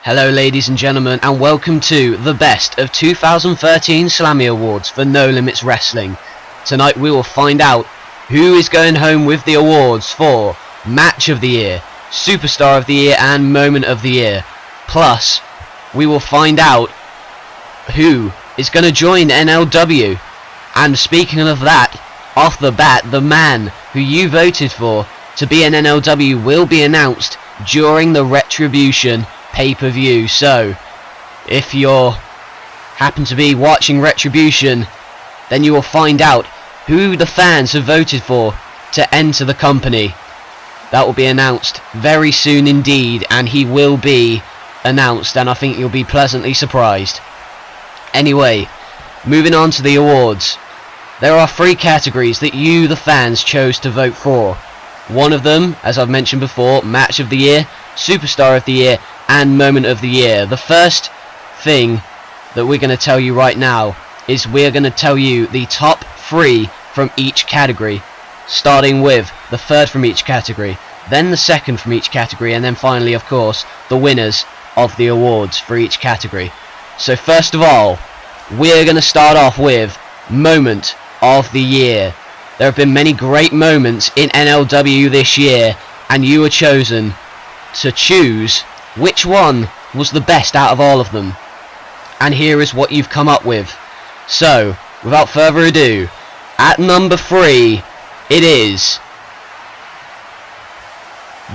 Hello ladies and gentlemen, and welcome to the best of 2013 Slammy Awards for No Limits Wrestling. Tonight we will find out who is going home with the awards for Match of the Year, Superstar of the Year and Moment of the Year. Plus, we will find out who is going to join NLW. And speaking of that, off the bat, the man who you voted for to be an NLW will be announced during the Retribution pay-per-view. So if you happen to be watching Retribution, then you will find out who the fans have voted for to enter the company. That will be announced very soon indeed, and he will be announced, and I think you'll be pleasantly surprised. Anyway, moving on to the awards. There are 3 categories that you, the fans, chose to vote for. One of them, as I've mentioned before, Match of the Year, Superstar of the Year and Moment of the Year. The first thing that we're going to tell you right now is we're going to tell you the top 3 from each category, starting with the third from each category, then the second from each category, and then finally, of course, the winners of the awards for each category. So first of all, we're going to start off with Moment of the Year. There have been many great moments in NLW this year, and you were chosen to choose which one was the best out of all of them. And here is what you've come up with. So, without further ado, at number 3, it is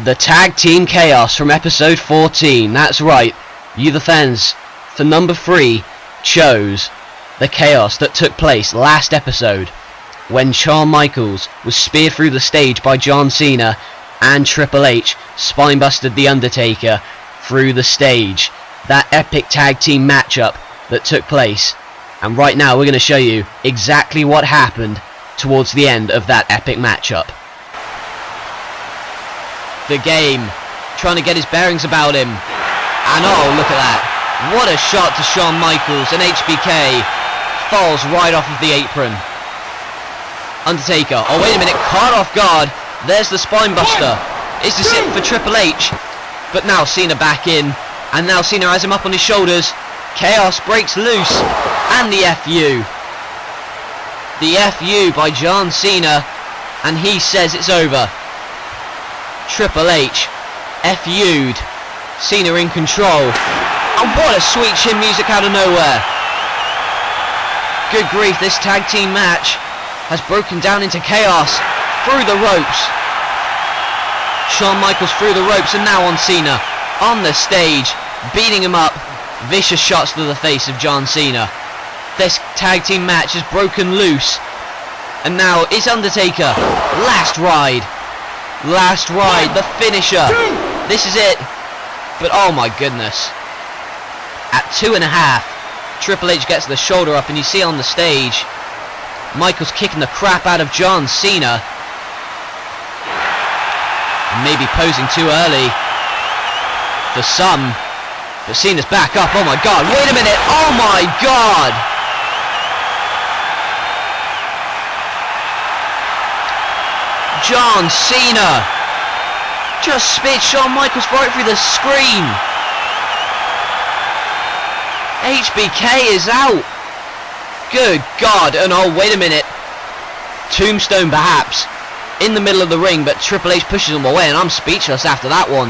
the Tag Team Chaos from episode 14. That's right, you the fans, for number 3, chose the chaos that took place last episode when Shawn Michaels was speared through the stage by John Cena and Triple H spine-busted The Undertaker through the stage. That epic tag team matchup that took place. And right now we're going to show you exactly what happened towards the end of that epic matchup. The Game trying to get his bearings about him. And oh, look at that. What a shot to Shawn Michaels, and HBK falls right off of the apron. Undertaker, oh wait a minute, caught off guard. There's the spinebuster. Is this it for Triple H? But now Cena back in, and now Cena has him up on his shoulders. Chaos breaks loose, and the FU. The FU by John Cena, and he says it's over. Triple H FU'd. Cena in control. And what a sweet chin music out of nowhere. Good grief, this tag team match has broken down into chaos. Through the ropes. Shawn Michaels through the ropes, and now on Cena. On the stage, beating him up. Vicious shots to the face of John Cena. This tag team match is broken loose. And now it's Undertaker. Last ride. Last ride, the finisher. This is it. But oh my goodness. At 2.5, Triple H gets the shoulder up, and you see on the stage Michaels kicking the crap out of John Cena. Maybe posing too early for some. But Cena's back up. Oh my god, wait a minute. Oh my god. John Cena just speared Shawn Michaels right through the screen. HBK is out. Good God. And oh, wait a minute. Tombstone perhaps in the middle of the ring, but Triple H pushes him away, and I'm speechless after that one.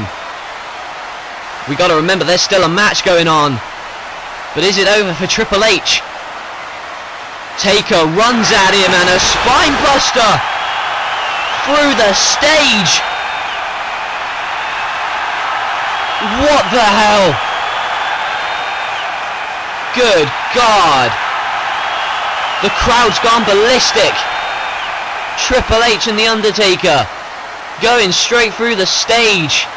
We got to remember there's still a match going on. But is it over for Triple H? Taker runs at him, and a spine buster through the stage. What the hell? Good God. The crowd's gone ballistic. Triple H and The Undertaker going straight through the stage.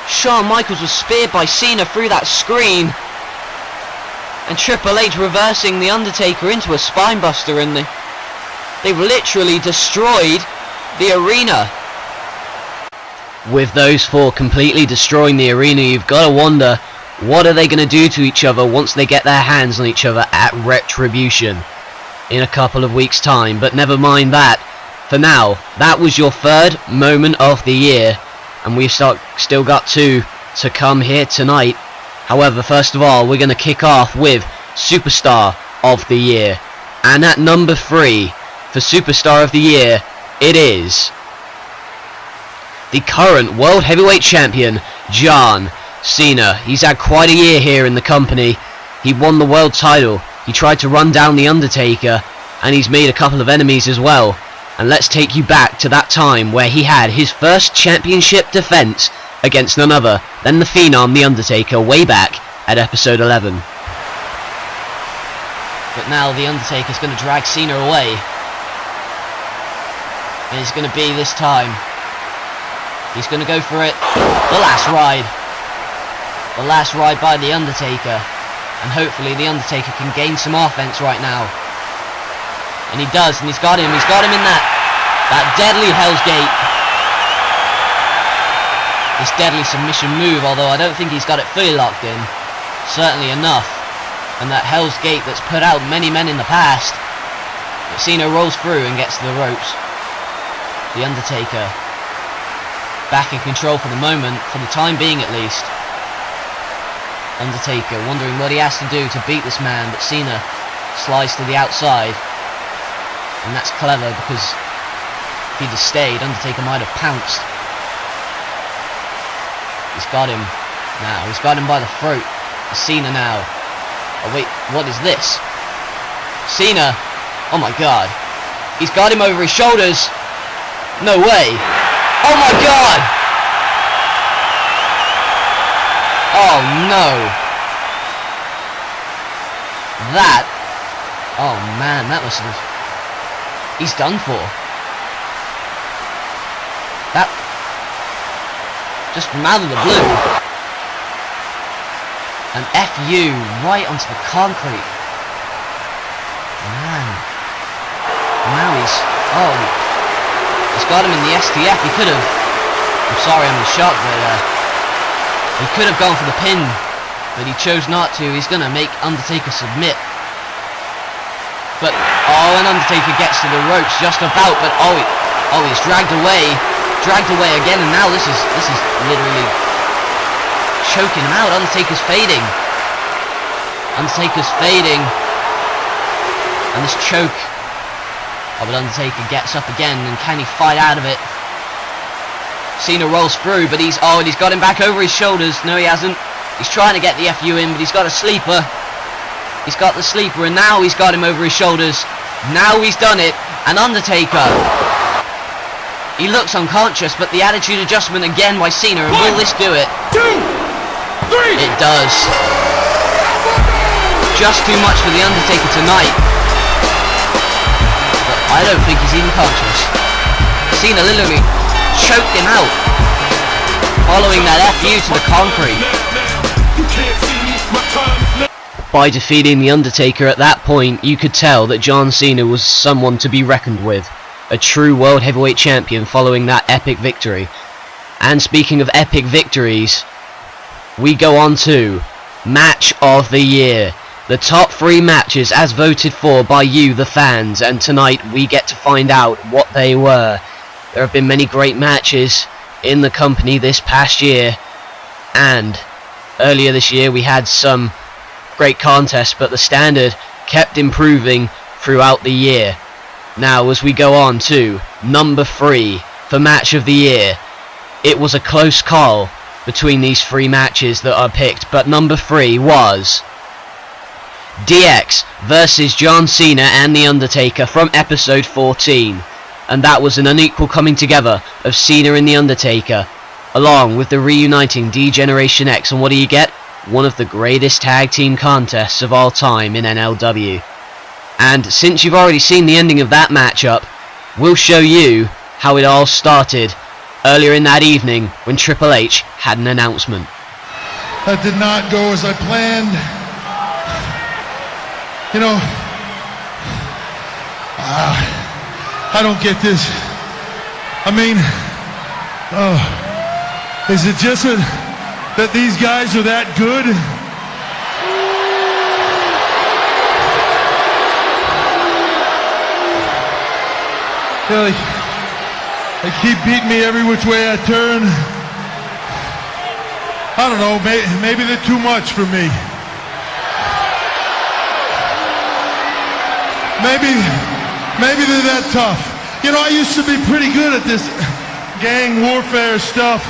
Shawn Michaels was speared by Cena through that screen. And Triple H reversing The Undertaker into a spinebuster, and they've literally destroyed the arena. With those 4 completely destroying the arena, you've got to wonder, what are they going to do to each other once they get their hands on each other at Retribution in a couple of weeks' time? But never mind that. For now, that was your third Moment of the Year, and we've still got 2 to come here tonight. However, first of all, we're going to kick off with Superstar of the Year. And at number 3 for Superstar of the Year, it is the current World Heavyweight Champion, John Cena. He's had quite a year here in the company. He won the world title, he tried to run down The Undertaker, and he's made a couple of enemies as well. And let's take you back to that time where he had his first championship defense against none other than the Phenom, The Undertaker, way back at episode 11. But now The Undertaker's going to drag Cena away. And it's going to be this time. He's going to go for it. The last ride. The last ride by The Undertaker. And hopefully The Undertaker can gain some offense right now. And he does, and he's got him in that deadly Hell's Gate. This deadly submission move, although I don't think he's got it fully locked in. Certainly enough. And that Hell's Gate that's put out many men in the past. But Cena rolls through and gets to the ropes. The Undertaker back in control for the moment, for the time being at least. Undertaker wondering what he has to do to beat this man, but Cena slides to the outside. And that's clever, because if he'd have stayed, Undertaker might have pounced. He's got him now. He's got him by the throat. Cena now. Oh wait, what is this? Cena. Oh my god. He's got him over his shoulders. No way. Oh my god. Oh no. That. Oh man, that must have... He's done for. That... Just from out of the blue. An FU right onto the concrete. Man. Now he's... Oh. He's got him in the STF. He could have... I'm sorry, I'm in shock, but he could have gone for the pin, but he chose not to. He's going to make Undertaker submit. But, oh, and Undertaker gets to the ropes just about, but he's dragged away again, and now this is literally choking him out. Undertaker's fading. And this choke. Oh, but Undertaker gets up again, and can he fight out of it? Cena rolls through, but he's got him back over his shoulders. No, he hasn't. He's trying to get the FU in, but he's got a sleeper. He's got the sleeper, and now he's got him over his shoulders. Now he's done it, and Undertaker. He looks unconscious, but the attitude adjustment again by Cena, and will this do it? 2, 3. It does. Just too much for the Undertaker tonight. But I don't think he's even conscious. Cena literally choked him out, following that FU to the concrete. By defeating The Undertaker at that point, you could tell that John Cena was someone to be reckoned with. A true World Heavyweight Champion following that epic victory. And speaking of epic victories, we go on to Match of the Year. The top 3 matches as voted for by you, the fans, and tonight we get to find out what they were. There have been many great matches in the company this past year, and earlier this year we had some great contests, but the standard kept improving throughout the year. Now as we go on to number 3 for Match of the Year, it was a close call between these 3 matches that are picked, but number 3 was DX versus John Cena and The Undertaker from episode 14, and that was an unequal coming together of Cena and The Undertaker, along with the reuniting D-Generation X, and what do you get? One of the greatest tag team contests of all time in NLW. And since you've already seen the ending of that matchup, we'll show you how it all started earlier in that evening when Triple H had an announcement. That did not go as I planned. You know, I don't get this. I mean, is it just that these guys are that good? Yeah, they keep beating me every which way I turn. I don't know, maybe they're too much for me. Maybe they're that tough. You know, I used to be pretty good at this gang warfare stuff.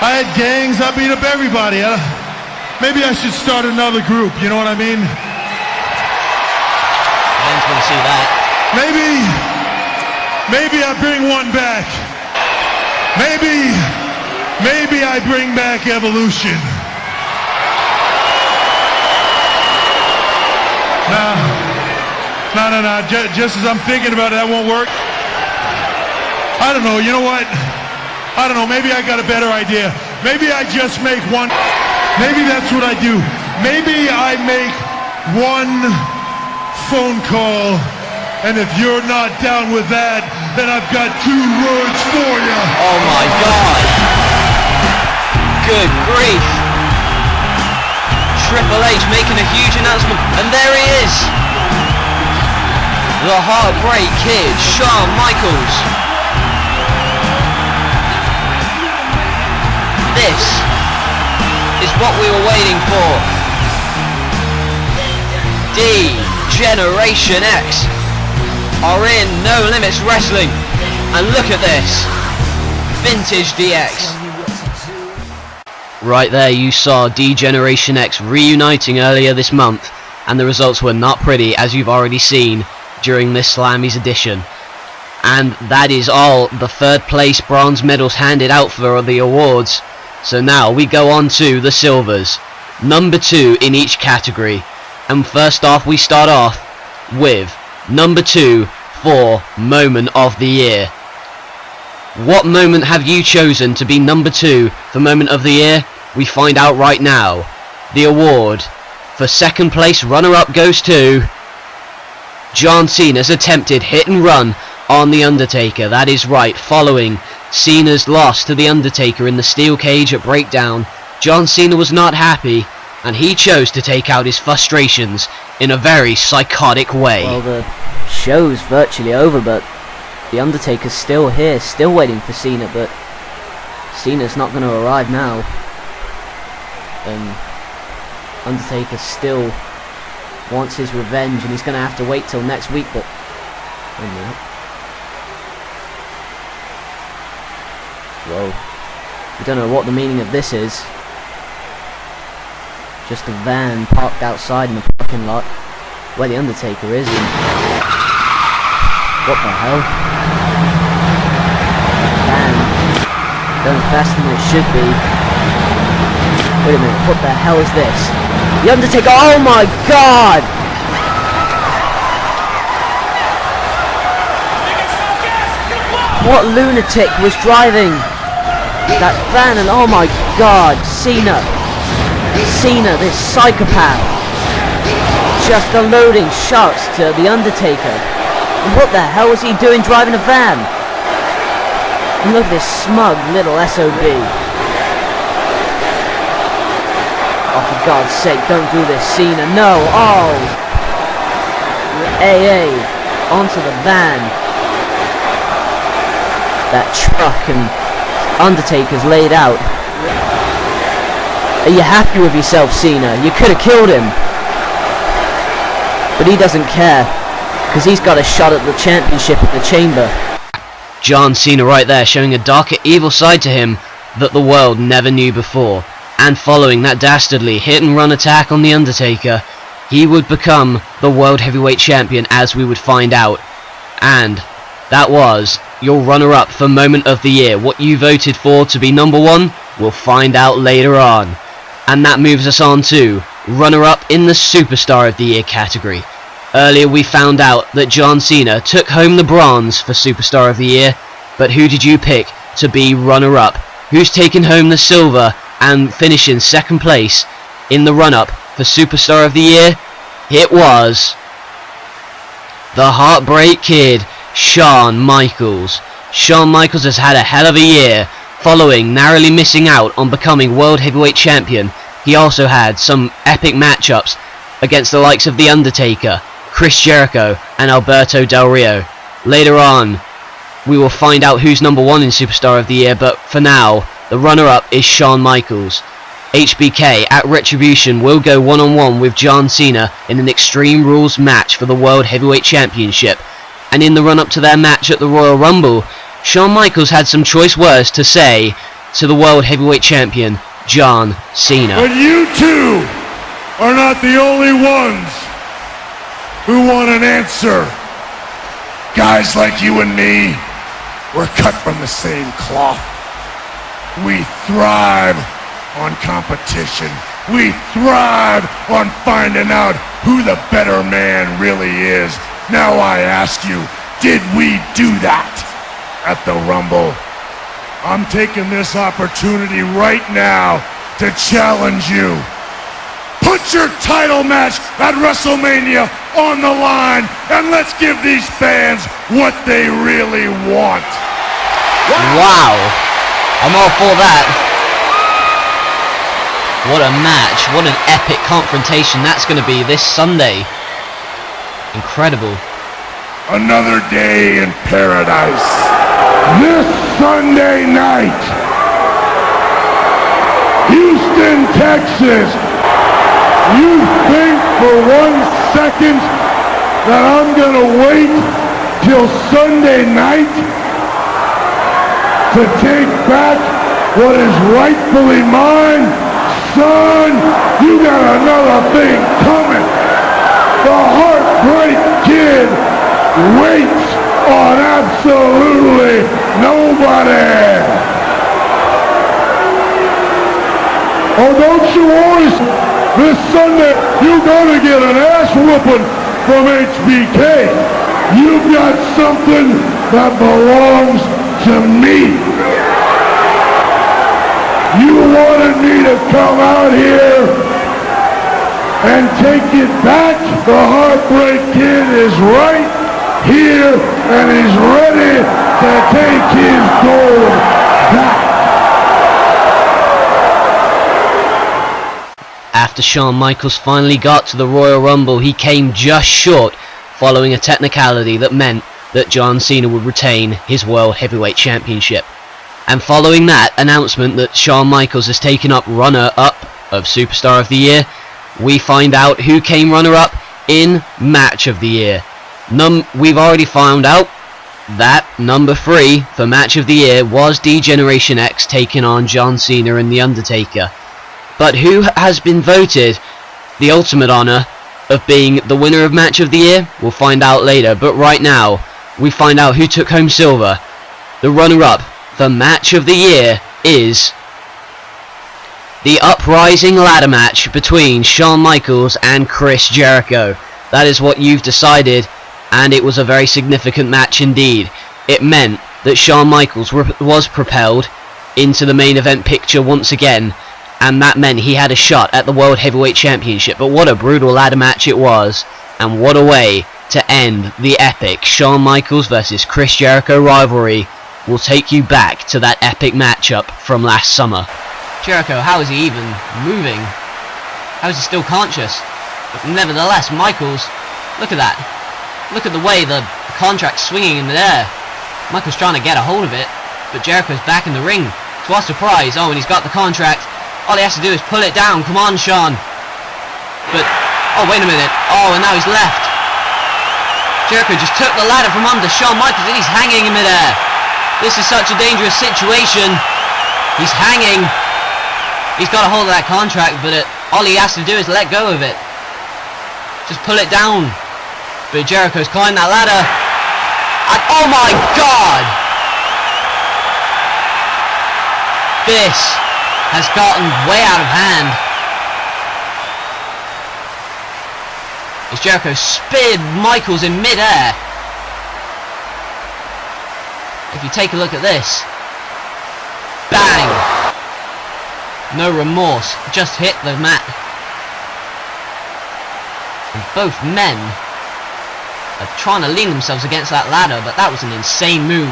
I had gangs, I beat up everybody. Maybe I should start another group, you know what I mean? I'm going to see that. Maybe I bring one back. Maybe I bring back Evolution. No. Just as I'm thinking about it, that won't work. I don't know, you know what? I don't know, maybe I got a better idea. Maybe I just make one. Maybe that's what I do. Maybe I make one phone call, and if you're not down with that, then I've got 2 words for you. Oh my God. Good grief. Triple H making a huge announcement, and there he is. The Heartbreak Kid, Shawn Michaels. This is what we were waiting for. Generation X are in No Limits Wrestling, and look at this. Vintage DX. Right there you saw Generation X reuniting earlier this month, and the results were not pretty, as you've already seen during this Slammy's edition. And that is all the 3rd place bronze medals handed out for the awards. So now we go on to the silvers, number 2 in each category. And first off, we start off with number 2 for Moment of the Year. What moment have you chosen to be number 2 for Moment of the Year? We find out right now. The award for 2nd place runner-up goes to John Cena's attempted hit and run on The Undertaker. That is right, following Cena's loss to The Undertaker in the steel cage at Breakdown, John Cena was not happy, and he chose to take out his frustrations in a very psychotic way. Well, the show's virtually over, but The Undertaker's still here, still waiting for Cena, but Cena's not going to arrive now. And Undertaker still wants his revenge, and he's going to have to wait till next week, but... Wait a minute. Whoa. I don't know what the meaning of this is. Just a van parked outside in the parking lot where The Undertaker is, and... What the hell? Van going faster than it should be. Wait a minute, what the hell is this? The Undertaker, oh my God! What lunatic was driving that van? And oh my God, Cena, this psychopath, just unloading shots to The Undertaker. And what the hell was he doing driving a van? And look at this smug little SOB. Oh, for God's sake, don't do this, Cena, no, oh! AA, onto the van. That truck, and Undertaker's laid out. Are you happy with yourself, Cena? You could have killed him. But he doesn't care, because he's got a shot at the championship at the Chamber. John Cena right there, showing a darker, evil side to him that the world never knew before. And following that dastardly hit and run attack on The Undertaker, he would become the World Heavyweight Champion, as we would find out. And that was your runner-up for Moment of the Year. What you voted for to be number 1, we'll find out later on. And that moves us on to runner-up in the Superstar of the Year category. Earlier we found out that John Cena took home the bronze for Superstar of the Year, but who did you pick to be runner-up? Who's taken home the silver and finishing 2nd place in the run-up for Superstar of the Year? It was the Heartbreak Kid, Shawn Michaels. Shawn Michaels has had a hell of a year, following narrowly missing out on becoming World Heavyweight Champion. He also had some epic matchups against the likes of The Undertaker, Chris Jericho, and Alberto Del Rio. Later on, we will find out who's number 1 in Superstar of the Year, but for now, The runner-up is Shawn Michaels. HBK at Retribution will go one-on-one with John Cena in an Extreme Rules match for the World Heavyweight Championship. And in the run-up to their match at the Royal Rumble, Shawn Michaels had some choice words to say to the World Heavyweight Champion, John Cena. But you two are not the only ones who want an answer. Guys like you and me, we're cut from the same cloth. We thrive on competition. We thrive on finding out who the better man really is. Now I ask you, did we do that at the Rumble? I'm taking this opportunity right now to challenge you. Put your title match at WrestleMania on the line, and let's give these fans what they really want. Wow. I'm all for that. What a match. What an epic confrontation that's going to be this Sunday. Incredible. Another day in paradise. This Sunday night, Houston, Texas. You think for 1 second that I'm gonna wait till Sunday night to take back what is rightfully mine? Son, you got another thing coming. The Heartbreak Kid waits on absolutely nobody. Oh, don't you always, this Sunday, you're gonna get an ass whooping from HBK. You've got something that belongs to me. You wanted me to come out here and take it back. The Heartbreak Kid is right here and he's ready to take his gold back. After Shawn Michaels finally got to the Royal Rumble, he came just short, following a technicality that meant that John Cena would retain his World Heavyweight Championship. And following that announcement that Shawn Michaels has taken up runner-up of Superstar of the Year, we find out who came runner-up in Match of the Year. We've already found out that number 3 for Match of the Year was D-Generation X taking on John Cena and The Undertaker. But who has been voted the ultimate honour of being the winner of Match of the Year? We'll find out later, but right now we find out who took home silver. The runner-up for Match of the Year is the Uprising ladder match between Shawn Michaels and Chris Jericho. That is what you've decided, and it was a very significant match indeed. It meant that Shawn Michaels was propelled into the main event picture once again, and that meant he had a shot at the World Heavyweight Championship. But what a brutal ladder match it was, and what a way to end the epic Shawn Michaels versus Chris Jericho rivalry. We'll take you back to that epic matchup from last summer. Jericho, how is he even moving? How is he still conscious? But nevertheless, Michaels, look at that. Look at the way the contract's swinging in the air. Michaels trying to get a hold of it, but Jericho's back in the ring. To our surprise, oh, and he's got the contract. All he has to do is pull it down. Come on, Shawn. But, oh, wait a minute. Oh, and now he's left. Jericho just took the ladder from under Shawn Michaels and he's hanging in midair. This is such a dangerous situation. He's hanging. He's got a hold of that contract, but all he has to do is let go of it. Just pull it down. But Jericho's climbed that ladder. And, oh my God! This has gotten way out of hand. As Jericho speared Michaels in mid-air. If you take a look at this. Bang! No remorse, just hit the mat. And both men are trying to lean themselves against that ladder, but that was an insane move.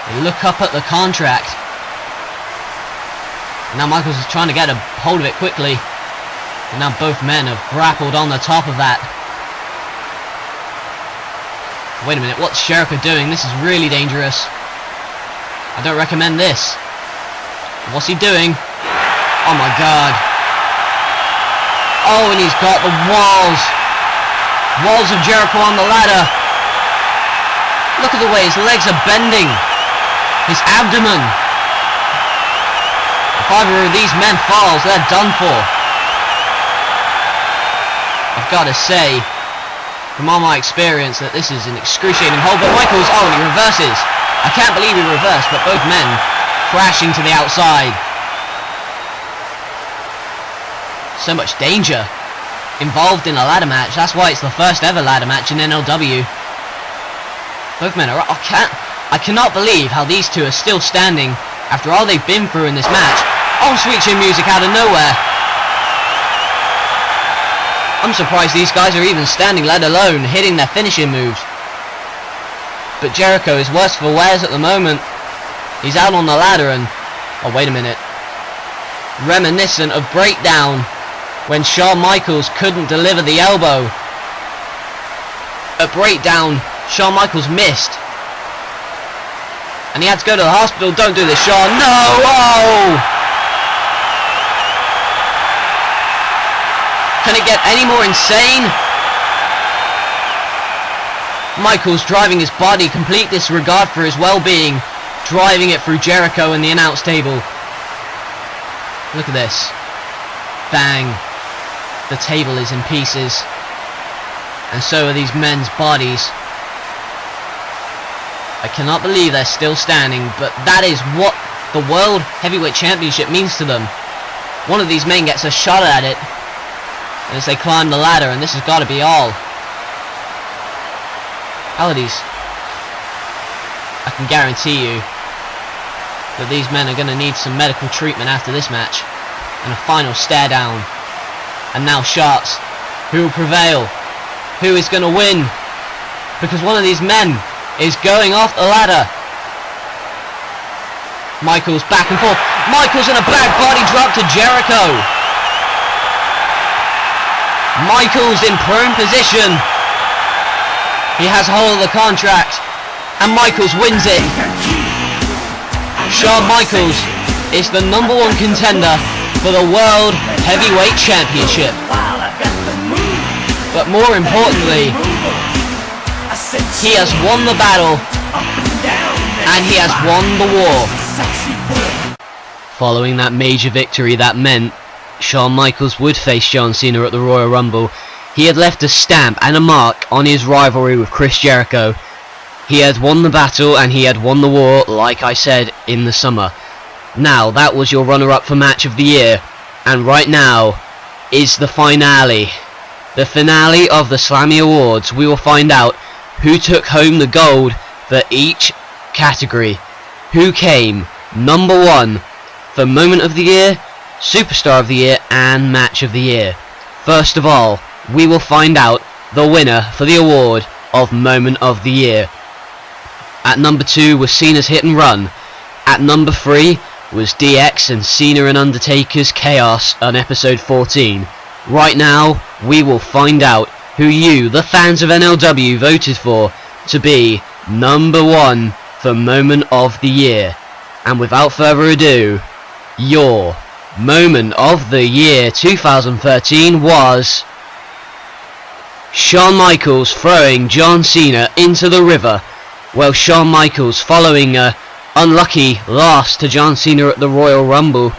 They look up at the contract. Now Michaels is trying to get a hold of it quickly. And now both men have grappled on the top of that. Wait a minute, what's Jericho doing? This is really dangerous. I don't recommend this. What's he doing? Oh my god. Oh, and he's got the walls. Walls of Jericho on the ladder. Look at the way his legs are bending. His abdomen. If either of these men falls, they're done for. I've got to say, from all my experience, that this is an excruciating hold. But Michaels, oh, and he reverses. I can't believe he reversed, but both men crashing to the outside. So much danger involved in a ladder match. That's why it's the first ever ladder match in NLW. Both men are... I cannot believe how these two are still standing after all they've been through in this match. Oh, sweet chin music out of nowhere. I'm surprised these guys are even standing, let alone hitting their finishing moves. But Jericho is worse for wears at the moment. He's out on the ladder and... oh, wait a minute. Reminiscent of Breakdown, when Shawn Michaels couldn't deliver the elbow. At Breakdown, Shawn Michaels missed. And he had to go to the hospital. Don't do this, Shawn. No! Oh! Can it get any more insane? Michaels driving his body, complete disregard for his well-being, driving it through Jericho and the announce table. Look at this. Bang. The table is in pieces. And so are these men's bodies. I cannot believe they're still standing, but that is what the World Heavyweight Championship means to them. One of these men gets a shot at it as they climb the ladder, and this has got to be all. Paladis, I can guarantee you that these men are going to need some medical treatment after this match. And a final stare down. And now shots. Who will prevail? Who is going to win? Because one of these men is going off the ladder. Michaels back and forth. Michaels in a back body drop to Jericho. Michaels in prone position. He has hold of the contract. And Michaels wins it. Shawn Michaels is the #1 contender for the World Heavyweight Championship. But more importantly, he has won the battle, and he has won the war. Following that major victory, that meant Shawn Michaels would face John Cena at the Royal Rumble. He had left a stamp and a mark on his rivalry with Chris Jericho. He had won the battle, and he had won the war, like I said, in the summer. Now, that was your runner-up for Match of the Year, and right now is the finale. The finale of the Slammy Awards. We will find out who took home the gold for each category. Who came #1 for Moment of the Year, Superstar of the Year, and Match of the Year. First of all, we will find out the winner for the award of Moment of the Year. At #2 was Cena's Hit and Run. At #3 was DX and Cena and Undertaker's Chaos on episode 14. Right now, we will find out who you, the fans of NLW, voted for to be #1 for Moment of the Year. And without further ado, your Moment of the Year 2013 was Shawn Michaels throwing John Cena into the river. Well, Shawn Michaels, following a unlucky loss to John Cena at the Royal Rumble,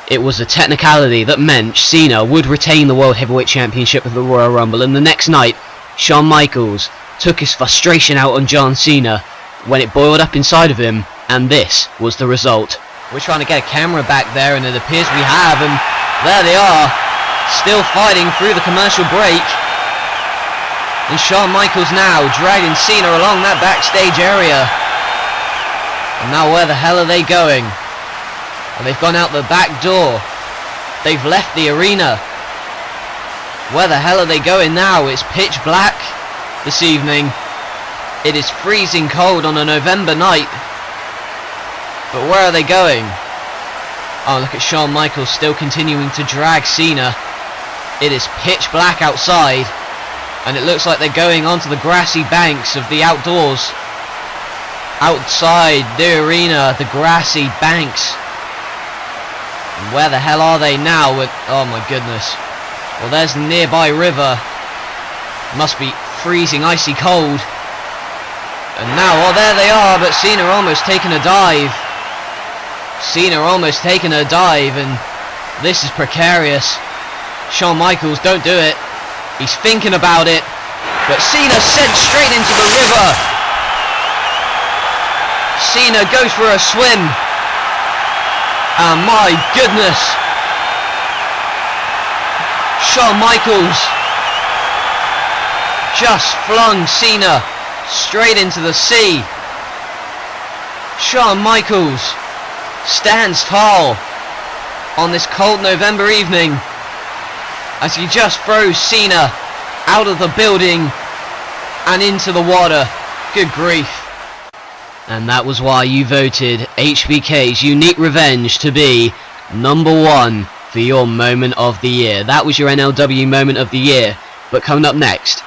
it was a technicality that meant Cena would retain the World Heavyweight Championship of the Royal Rumble, and the next night, Shawn Michaels took his frustration out on John Cena when it boiled up inside of him, and this was the result. We're trying to get a camera back there, and it appears we have, and there they are, still fighting through the commercial break. And Shawn Michaels now dragging Cena along that backstage area. And now where the hell are they going? Well, they've gone out the back door. They've left the arena. Where the hell are they going now? It's pitch black this evening. It is freezing cold on a November night. But where are they going? Oh, look at Shawn Michaels still continuing to drag Cena. It is pitch black outside. And it looks like they're going onto the grassy banks of the outdoors. Outside the arena, the grassy banks. And where the hell are they now? Oh my goodness. Well, there's the nearby river. Must be freezing, icy cold. And now, oh, there they are, but Cena almost taking a dive. Cena almost taking a dive, and this is precarious. Shawn Michaels, don't do it. He's thinking about it, but Cena sent straight into the river. Cena goes for a swim. And my goodness. Shawn Michaels just flung Cena straight into the sea. Shawn Michaels stands tall on this cold November evening as he just throws Cena out of the building and into the water. Good grief. And that was why you voted HBK's Unique Revenge to be #1 for your moment of the year. That was your NLW moment of the year. But coming up next,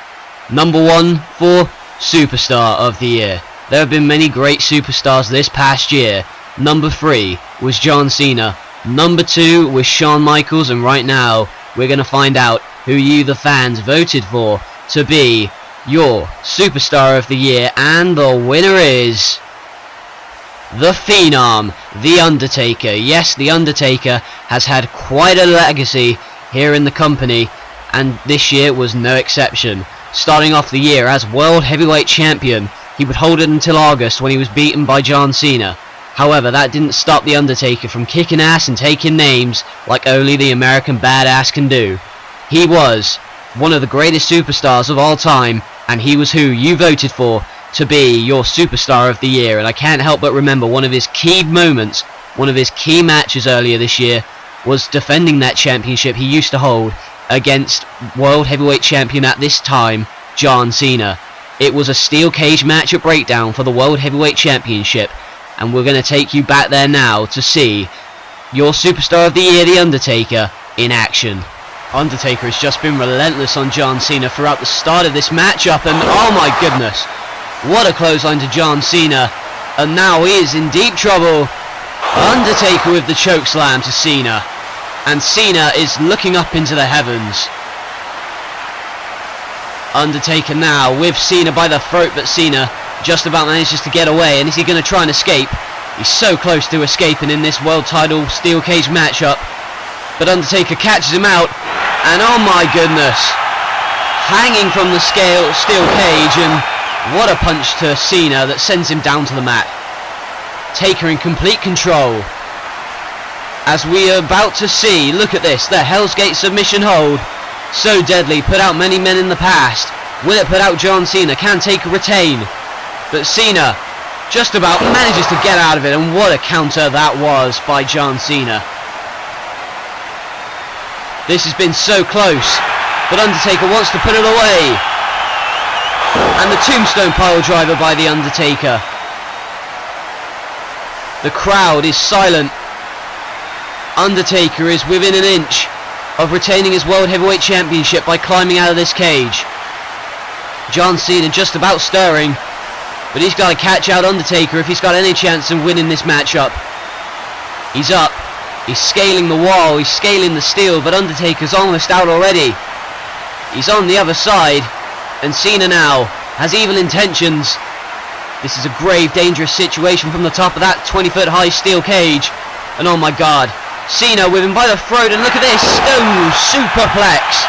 #1 for Superstar of the Year. There have been many great superstars this past year. #3 was John Cena. #2 was Shawn Michaels, and right now we're going to find out who you, the fans, voted for to be your Superstar of the Year, and the winner is the Phenom, The Undertaker. Yes, The Undertaker has had quite a legacy here in the company, and this year was no exception. Starting off the year as World Heavyweight Champion, he would hold it until August when he was beaten by John Cena. However, that didn't stop The Undertaker from kicking ass and taking names like only the American Badass can do. He was one of the greatest superstars of all time, and he was who you voted for to be your Superstar of the Year. And I can't help but remember one of his key moments, one of his key matches earlier this year, was defending that championship he used to hold against World Heavyweight Champion at this time, John Cena. It was a steel cage match at Breakdown for the World Heavyweight Championship, and we're going to take you back there now to see your Superstar of the Year, The Undertaker, in action. Undertaker has just been relentless on John Cena throughout the start of this matchup, and oh my goodness, what a clothesline to John Cena, and now he is in deep trouble. Undertaker with the chokeslam to Cena, and Cena is looking up into the heavens. Undertaker now with Cena by the throat, but Cena just about manages to get away, and is he going to try and escape? He's so close to escaping in this world title steel cage matchup, but Undertaker catches him out, and oh my goodness, hanging from the steel cage, and what a punch to Cena that sends him down to the mat. Taker in complete control, as we are about to see. Look at this, the Hell's Gate submission hold, so deadly, put out many men in the past. Will it put out John Cena? Can Taker retain? But Cena just about manages to get out of it, and what a counter that was by John Cena. This has been so close, but Undertaker wants to put it away. And the tombstone pile driver by The Undertaker. The crowd is silent. Undertaker is within an inch of retaining his World Heavyweight Championship by climbing out of this cage. John Cena just about stirring, but he's got to catch out Undertaker if he's got any chance of winning this matchup. He's up, he's scaling the wall, he's scaling the steel, but Undertaker's almost out already. He's on the other side, and Cena now has evil intentions. This is a grave, dangerous situation from the top of that 20-foot high steel cage, and oh my god, Cena with him by the throat, and look at this, oh, superplex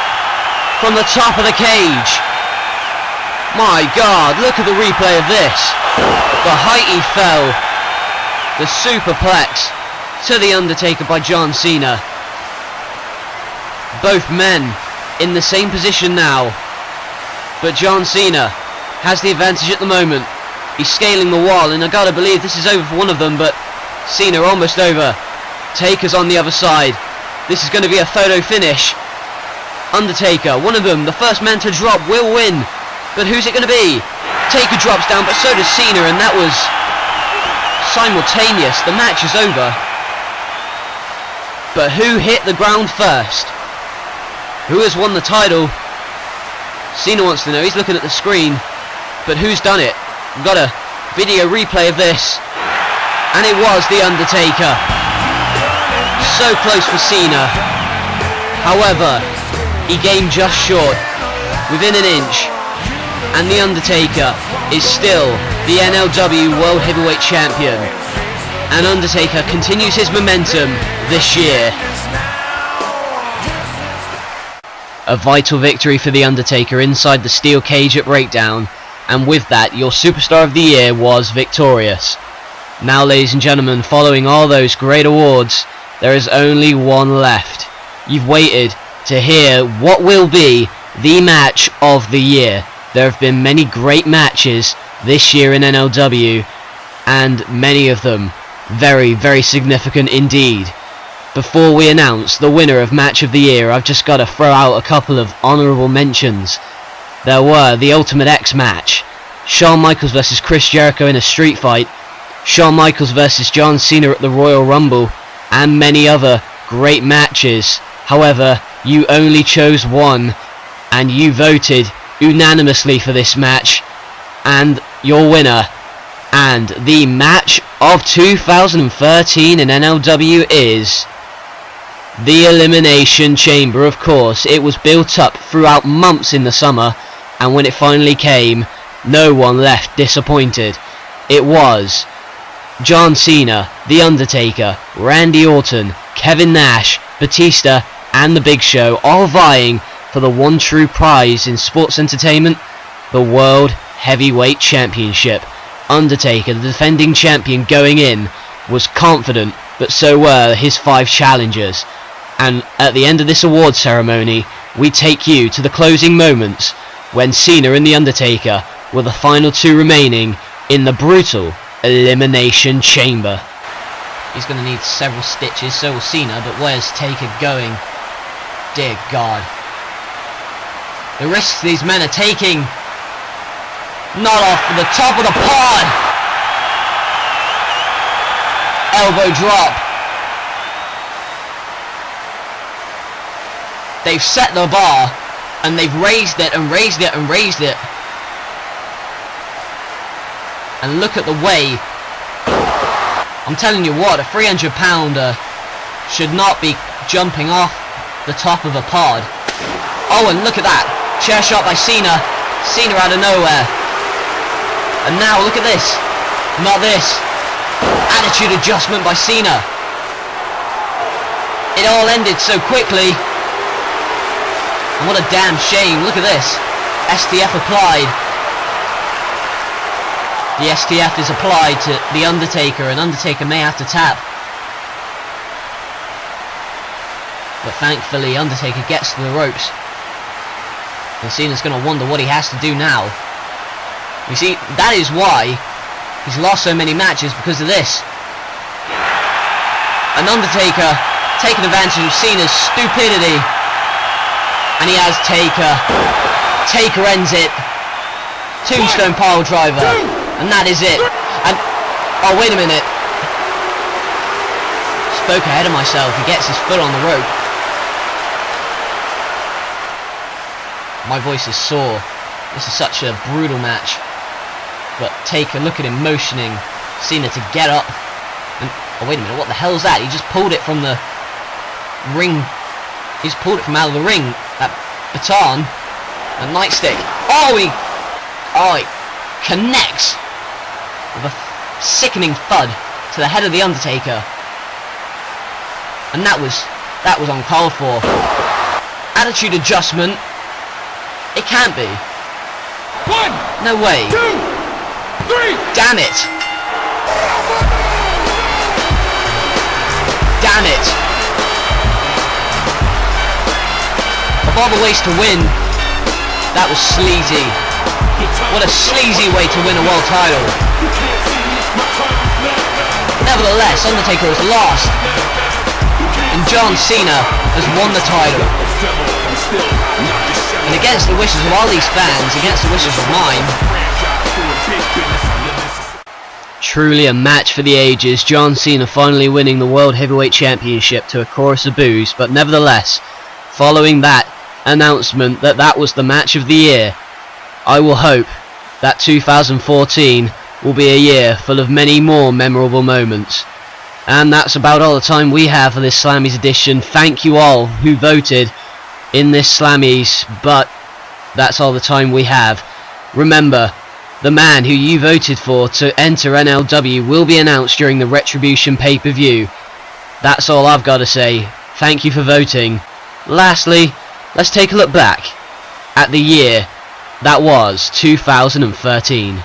from the top of the cage. My god, look at the replay of this. The height he fell. The superplex to The Undertaker by John Cena. Both men in the same position now, but John Cena has the advantage at the moment. He's scaling the wall, and I gotta believe this is over for one of them, but Cena almost over. Taker's on the other side. This is going to be a photo finish. Undertaker, one of them, the first man to drop, will win. But who's it going to be? Taker drops down, but so does Cena, and that was simultaneous. The match is over. But who hit the ground first? Who has won the title? Cena wants to know. He's looking at the screen. But who's done it? We've got a video replay of this. And it was The Undertaker. So close for Cena. However, he came just short. Within an inch. And The Undertaker is still the NLW World Heavyweight Champion. And Undertaker continues his momentum this year. A vital victory for The Undertaker inside the steel cage at Breakdown, and with that your Superstar of the Year was victorious. Now, ladies and gentlemen, following all those great awards, there is only one left. You've waited to hear what will be the match of the year. There have been many great matches this year in NLW, and many of them very, very significant indeed. Before we announce the winner of Match of the Year, I've just got to throw out a couple of honourable mentions. There were the Ultimate X match, Shawn Michaels vs Chris Jericho in a street fight, Shawn Michaels vs John Cena at the Royal Rumble, and many other great matches. However, you only chose one, and you voted unanimously for this match, and your winner, and the match of 2013 in NLW is the Elimination Chamber. Of course, it was built up throughout months in the summer, and when it finally came, no one left disappointed. It was John Cena, The Undertaker, Randy Orton, Kevin Nash, Batista, and The Big Show, all vying for the one true prize in sports entertainment, the World Heavyweight Championship. Undertaker, the defending champion going in, was confident, but so were his 5 challengers. And at the end of this award ceremony, we take you to the closing moments when Cena and The Undertaker were the final 2 remaining in the brutal Elimination Chamber. He's going to need several stitches, so will Cena, but where's Taker going? Dear God. The risks these men are taking. Not off to the top of the pod. Elbow drop. They've set the bar, and they've raised it and raised it and raised it. And look at the way. I'm telling you what, a 300-pounder should not be jumping off the top of a pod. Oh, and look at that. Chair shot by Cena. Cena out of nowhere. And now look at this. Not this. Attitude adjustment by Cena. It all ended so quickly. And what a damn shame. Look at this. STF applied. The STF is applied to The Undertaker, and Undertaker may have to tap. But thankfully Undertaker gets to the ropes. And Cena's going to wonder what he has to do now. You see, that is why he's lost so many matches, because of this. An Undertaker taking advantage of Cena's stupidity. And he has Taker. Taker ends it. Tombstone pile driver. And that is it. And, oh wait a minute. Spoke ahead of myself. He gets his foot on the rope. My voice is sore. This is such a brutal match. But Taker, look at him motioning Cena to get up. And, oh wait a minute, what the hell is that? He just pulled it from the ring. He's pulled it from out of the ring. That baton. A nightstick. Oh, he connects with a sickening thud to the head of the Undertaker. And that was uncalled for. Attitude adjustment. It can't be. 1, no way. 2, 3. Damn it. Damn it. Of all the ways to win, that was sleazy. What a sleazy way to win a world title. Nevertheless, Undertaker has lost, and John Cena has won the title. And against the wishes of all these fans, against the wishes of mine, truly a match for the ages. John Cena finally winning the World Heavyweight Championship to a chorus of boos, but nevertheless, following that, announcement that that was the match of the year. I will hope that 2014 will be a year full of many more memorable moments. And that's about all the time we have for this Slammy's edition. Thank you all who voted in this Slammy's, but that's all the time we have. Remember, the man who you voted for to enter NLW will be announced during the Retribution pay-per-view. That's all I've got to say. Thank you for voting. Lastly, let's take a look back at the year that was 2013.